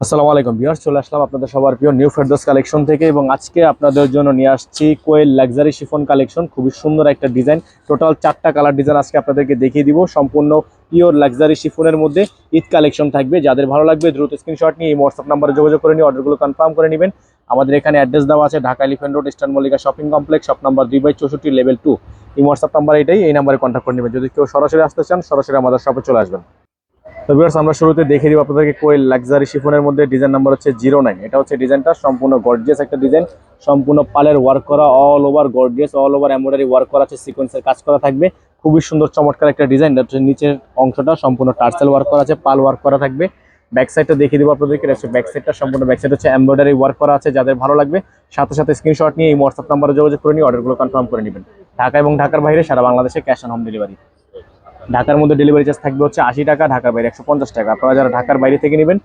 আসসালামু আলাইকুম ভিউয়ার্স, চলে আসলাম আপনাদের সবার প্রিয় নিউ ফেরদৌস কালেকশন থেকে এবং আজকে আপনাদের জন্য নিয়ে আসছি কোয়েল লাক্সারি শিফন কালেকশন। খুবই সুন্দর একটা ডিজাইন, টোটাল 4টা কালার ডিজাইন আজকে আপনাদেরকে দেখিয়ে দিব। সম্পূর্ণ পিওর লাক্সারি শিফনের মধ্যে ঈদ কালেকশন থাকবে। যাদের ভালো লাগবে দ্রুত স্ক্রিনশট নিয়ে এই হোয়াটসঅ্যাপ নাম্বারে যোগাযোগ করে নিয়ে অর্ডারগুলো কনফার্ম করে নেবেন। আমাদের এখানে অ্যাড্রেস দেওয়া আছে Dhaka elephant road, eastern Mallika shopping complex, shop number 2/64, level 2। এই হোয়াটসঅ্যাপ নাম্বার এটাই, এই নাম্বারে কন্ট্যাক্ট করে নেবেন। যদি কেউ সরাসরি আসতে চান সরাসরি আমাদের শপে চলে আসবেন। তো ভিউয়ার্স, আমরা শুরুতে দেখিয়ে দিব আপনাদেরকে কোয়েল লাক্সারি শিফনের মধ্যে ডিজাইন নাম্বার হচ্ছে 09। এটা হচ্ছে ডিজাইনটা সম্পূর্ণ গর্জিয়াস একটা ডিজাইন, সম্পূর্ণ পালের ওয়ার্ক করা, all over gorgeous, all over embroidery work করা আছে, সিকোয়েন্সের কাজ করা থাকবে। খুবই সুন্দর চমৎকার একটা ডিজাইন। এটা হচ্ছে নিচের অংশটা সম্পূর্ণ টার্সেল ওয়ার্ক করা আছে, পাল ওয়ার্ক করা থাকবে। ব্যাক সাইডটা দেখিয়ে দিব আপনাদেরকে। এটা হচ্ছে ব্যাক সাইডটা, সম্পূর্ণ ব্যাক সাইড হচ্ছে এমব্রয়ডারি ওয়ার্ক করা আছে। যাদের ভালো লাগবে সাথে সাথে স্ক্রিনশট নিয়ে এই হোয়াটসঅ্যাপ নাম্বারে যোগাযোগ করে নিয়ে অর্ডারগুলো কনফার্ম করে নেবেন। ঢাকা এবং ঢাকার বাইরে সারা বাংলাদেশে ক্যাশ অন হোম ডেলিভারি। ঢাকার মধ্যে ডেলিভারি চার্জ থাকবে হচ্ছে 80 টাকা, ঢাকার বাইরে 150 টাকা। আপনারা যারা ঢাকার বাইরে থেকে নেবেন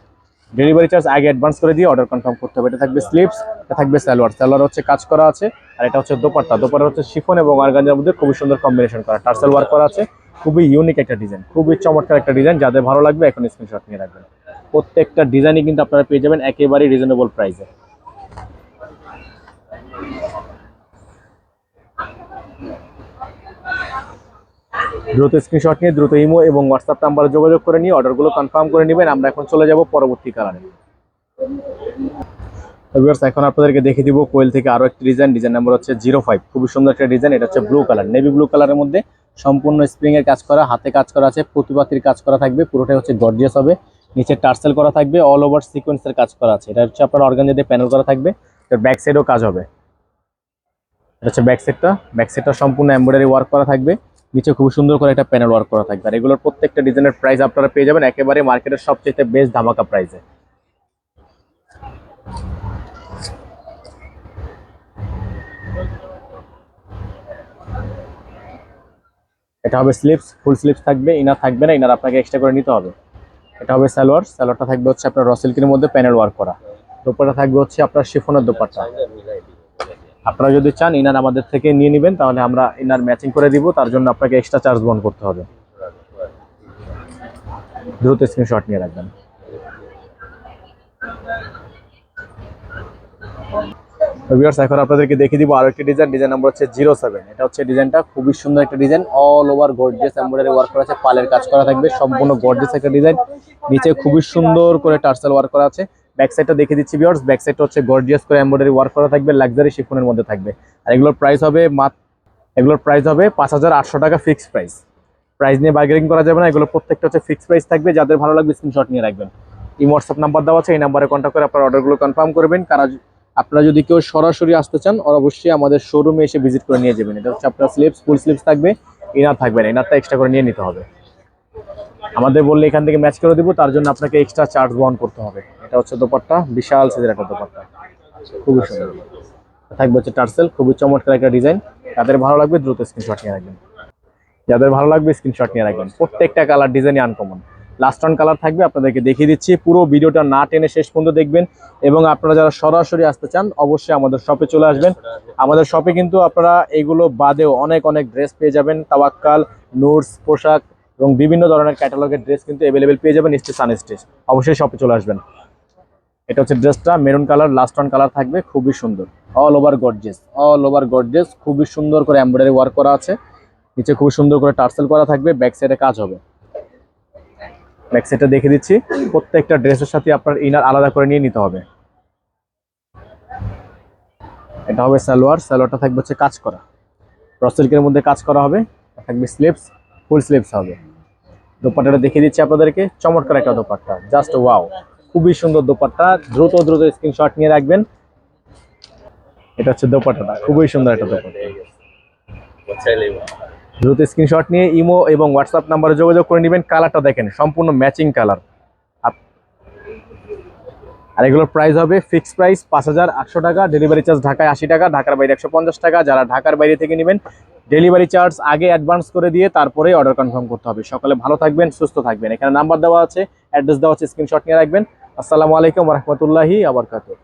ডেলিভারি চার্জ আগে অ্যাডভান্স করে দিয়ে অর্ডার কনফার্ম করতে হবে। এটা থাকবে স্লিপস, এটা থাকবে সালোয়ার। সালোয়ার হচ্ছে কাজ করা আছে, আর এটা হচ্ছে দোপাট্টা। দোপাট্টা হচ্ছে শিফন এবং অর্গানজার মধ্যে খুবই সুন্দর কম্বিনেশন করা, টার্সেল ওয়ার্ক করা আছে। খুবই ইউনিক একটা ডিজাইন, খুবই চমৎকার একটা ডিজাইন। যাদের ভালো লাগবে এখন স্ক্রিনশট নিয়ে রাখবেন। প্রত্যেকটা ডিজাইনই কিন্তু আপনারা পেয়ে যাবেন একেবারেই রিজনেবল প্রাইসে। দ্রুত স্ক্রিনশট নিয়ে দ্রুত ইমো এবং হোয়াটসঅ্যাপ নাম্বারে যোগাযোগ করে নিয়ে অর্ডারগুলো কনফার্ম করে নেবেন। আমরা এখন চলে যাব পরবর্তী কালারে। ভিউয়ার্স, এখন আপনাদেরকে দেখিয়ে দিব কোয়েল থেকে আরো একটি ডিজাইন। ডিজাইন নাম্বার হচ্ছে 05। খুবই সুন্দর একটা ডিজাইন। এটা হচ্ছে ব্লু কালার, নেভি ব্লু কালারের মধ্যে সম্পূর্ণ স্প্রিং এর কাজ করা, হাতে কাজ করা আছে, প্রতিপাতির কাজ করা থাকবে। পুরোটাই হচ্ছে গর্জিয়াস হবে। নিচে টার্সেল করা থাকবে, অল ওভার সিকোয়েন্সের কাজ করা আছে। এটা হচ্ছে আপনার অর্গানজা দিয়ে প্যানেল করা থাকবে। এর ব্যাক সাইডেও কাজ হবে। এটা হচ্ছে ব্যাক সাইডটা। ব্যাক সাইডটা সম্পূর্ণ এমব্রয়ডারি ওয়ার্ক করা থাকবে। নিচে খুব সুন্দর করে একটা প্যানেল ওয়ার্ক করা থাকবে। আর এগুলোর প্রত্যেকটা ডিজাইনের প্রাইস আপনারা পেয়ে যাবেন একেবারে মার্কেটের সবচেয়ে বেস্ট ধামাকা প্রাইসে। এটা হবে স্লিপস, ফুল স্লিপস থাকবে, ইনার থাকবে না, ইনার আপনাকে এক্সট্রা করে নিতে হবে। এটা হবে সালোয়ার। সালোয়ারটা থাকবে হচ্ছে আপনার র সিল্কের মধ্যে প্যানেল ওয়ার্ক করা। দোপাট্টা থাকবে হচ্ছে আপনার শিফনের দোপাট্টা। আপনারা যদি চান ইনার আমাদের থেকে নিয়ে নেবেন তাহলে আমরা ইনার ম্যাচিং করে দিব, তার জন্য আপনাকে এক্সট্রা চার্জ বহন করতে হবে। দ্রুত স্ক্রিনশট নিয়ে রাখবেন। ভিউয়ার্স, এখন আপনাদেরকে দেখিয়ে দিব আরো একটি ডিজাইন। ডিজাইন নাম্বার হচ্ছে 07। এটা হচ্ছে ডিজাইনটা খুবই সুন্দর একটা design, all over gorgeous embroidery work করা আছে, পালের কাজ করা থাকবে, সম্পূর্ণ গর্জিয়াস একটা ডিজাইন। নিচে খুবই সুন্দর করে টার্সেল ওয়ার্ক করা আছে। ব্যাক সাইডটা দেখিয়ে দিচ্ছি ভিউয়ার্স। ব্যাক সাইডটা হচ্ছে গর্জিয়াস করে এমব্রয়ডারি ওয়ার্ক করা থাকবে, লাক্সারি শিফনের মধ্যে থাকবে। আর এগুলোর প্রাইস হবে 5800 টাকা ফিক্সড প্রাইস। প্রাইস নিয়ে বার্গেনিং করা যাবে না, এগুলো প্রত্যেকটা হচ্ছে ফিক্সড প্রাইস থাকবে। যাদের ভালো লাগবে স্ক্রিনশট নিয়ে রাখবেন। এই হোয়াটসঅ্যাপ নাম্বার দেওয়া আছে, এই নাম্বারে কন্ট্যাক্ট করে আপনার অর্ডারগুলো কনফার্ম করবেন। আপনারা যদি কেউ সরাসরি আসতে চান অবশ্যই আমাদের শোরুমে এসে ভিজিট করে নিয়ে যাবেন। এটা হচ্ছে আপনার স্লিপস, ফুল স্লিপস থাকবে, ইনার থাকবে না, ইনারটা এক্সট্রা করে নিয়ে নিতে হবে। আমাদের বললে এখান থেকে ম্যাচ করে দিব, তার জন্য আপনাকে এক্সট্রা চার্জ বহন করতে হবে। এটা হচ্ছে দোপাট্টা, বিশাল সাইজের একটা দোপাট্টা, খুবই সুন্দর থাকবে হচ্ছে টার্সেল। খুবই চমৎকার একটা ডিজাইন। যাদের ভালো লাগবে দ্রুত স্ক্রিনশট নিয়ে রাখবেন। প্রত্যেকটা কালার ডিজাইনই আনকমন। লাস্ট অন কালার থাকবে, আপনাদেরকে দেখিয়ে দিচ্ছি। পুরো ভিডিওটা না টেনে শেষ পর্যন্ত দেখবেন। এবং আপনারা যারা সরাসরি আসতে চান অবশ্যই আমাদের শপে চলে আসবেন। আমাদের শপে কিন্তু আপনারা এগুলো বাদেও অনেক অনেক ড্রেস পেয়ে যাবেন। তাওয়াক্কাল, নুটস, পোশাক এবং বিভিন্ন ধরনের ক্যাটালগের ড্রেস কিন্তু অ্যাভেলেবেল পেয়ে যাবেন স্টেজ আনস্টেজ। অবশ্যই শপে চলে আসবেন। এটা হচ্ছে ড্রেসটা maroon colour, last on colour থাকবে, খুবই সুন্দর, অল ওভার গর্জিয়াস, খুবই সুন্দর করে এমব্রয়ডারি ওয়ার্ক করা আছে। নিচে খুব সুন্দর করে টার্সেল করা থাকবে, ব্যাক সাইডে কাজ হবে। ব্যাক সাইডটা দেখে দিচ্ছি। প্রত্যেকটা ড্রেসের সাথে আপনার ইনার আলাদা করে নিয়ে নিতে হবে। এটা হবে সালোয়ার। সালোয়ারটা থাকবে হচ্ছে কাজ করা, র সিল্কের মধ্যে কাজ করা হবে। থাকবে স্লিপস, ফুল স্লিপস হবে। দোপাট্টাটা দেখিয়ে দিচ্ছি আপনাদেরকে, চমৎকার একটা দোপাট্টা, জাস্ট ওয়াও, খুবই সুন্দর দোপাট্টা। দ্রুত স্ক্রিনশট নিয়ে রাখবেন। এটা হচ্ছে দোপাট্টাটা, খুবই সুন্দর একটা দোপাট্টা। দ্রুত স্ক্রিনশট নিয়ে ইমো এবং হোয়াটসঅ্যাপ নাম্বারে যোগাযোগ করে নেবেন। কালারটা দেখেন, সম্পূর্ণ ম্যাচিং কালার। আর এগুলোর প্রাইস হবে ফিক্সড প্রাইস 5800 টাকা। ডেলিভারি চার্জ ঢাকায় 80 টাকা, ঢাকার বাইরে 150 টাকা। যারা ঢাকার বাইরে থেকে নেবেন ডেলিভারি চার্জ আগে অ্যাডভান্স করে দিয়ে তারপরে অর্ডার কনফার্ম করতে হবে। সকালে ভালো থাকবেন, সুস্থ থাকবেন। এখানে নাম্বার দেওয়া আছে, অ্যাড্রেস দেওয়া আছে, স্ক্রিনশট নিয়ে রাখবেন। আসসালামু আলাইকুম ওয়া রাহমাতুল্লাহি ওয়া বারাকাতুহু।